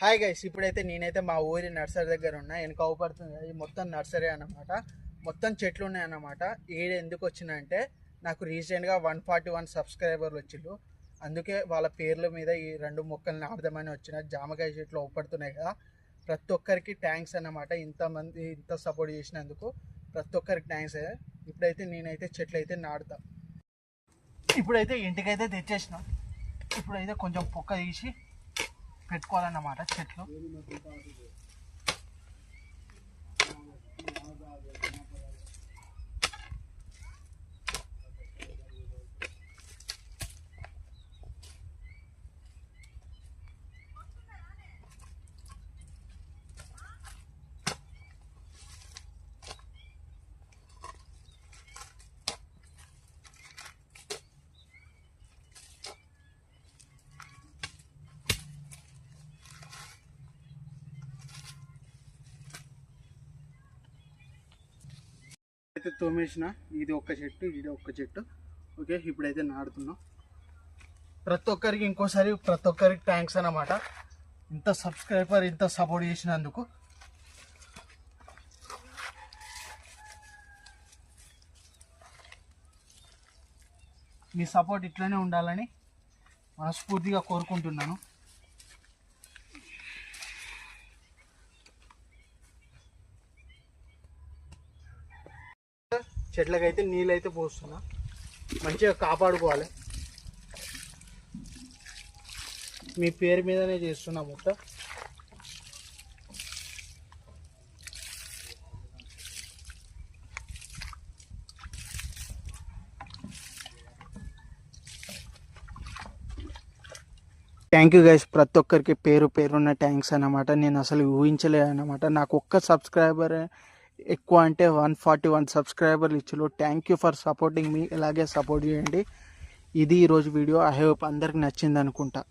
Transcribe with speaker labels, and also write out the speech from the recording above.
Speaker 1: Hi guys, ఇప్పుడైతే నేనైతే మా ఊరి నర్సరీ దగ్గర ఉన్నా. వెనక అవుపడుతుంది ఇది మొత్తం నర్సరీ అన్నమాట. మొత్తం చెట్లు ఉన్నాయన్నమాట. ఏడు ఎందుకు వచ్చినాయంటే నాకు రీసెంట్గా 141 సబ్స్క్రైబర్లు వచ్చిండు. అందుకే వాళ్ళ పేర్ల మీద ఈ రెండు మొక్కలు నాటుదామని వచ్చిన. జామకాయ చెట్లు అవుపడుతున్నాయి కదా, ప్రతి ఒక్కరికి థ్యాంక్స్ అన్నమాట. ఇంతమంది ఇంత సపోర్ట్ చేసినందుకు ప్రతి ఒక్కరికి థ్యాంక్స్. ఇప్పుడైతే నేనైతే చెట్లు అయితే నాటుతా. ఇప్పుడైతే ఇంటికైతే తెచ్చేసిన. ఇప్పుడైతే కొంచెం పొక్క తీసి పెట్టుకోవాలన్నమాట చెట్లు. అయితే తోమేసిన. ఇది ఒక చెట్టు, ఇది ఒక చెట్టు. ఓకే, ఇప్పుడైతే నాడుతున్నాం. ప్రతి ఒక్కరికి ఇంకోసారి ప్రతి ఒక్కరికి థ్యాంక్స్ అన్నమాట. ఇంత సబ్స్క్రైబర్ ఇంత సపోర్ట్ చేసినందుకు. మీ సపోర్ట్ ఇట్లనే ఉండాలని మనస్ఫూర్తిగా కోరుకుంటున్నాను. చెట్లకైతే నీళ్ళైతే పోస్తున్నా. మంచిగా కాపాడుకోవాలి. మీ పేరు మీదనే చేస్తున్నా మొత్తం. థ్యాంక్ యూ గైస్, ప్రతి ఒక్కరికి పేరు పేరున్న థ్యాంక్స్ అన్నమాట. నేను అసలు ఊహించలేదు అన్నమాట. నాకు ఒక్క సబ్స్క్రైబర్ ఎక్కువ అంటే 141 సబ్స్క్రైబర్లు ఇచ్చారు. థ్యాంక్ యూ ఫర్ సపోర్టింగ్ మీ. ఇలాగే సపోర్ట్ చేయండి. ఇది ఈరోజు వీడియో. ఐ హోప్ అందరికి నచ్చింది అనుకుంటా.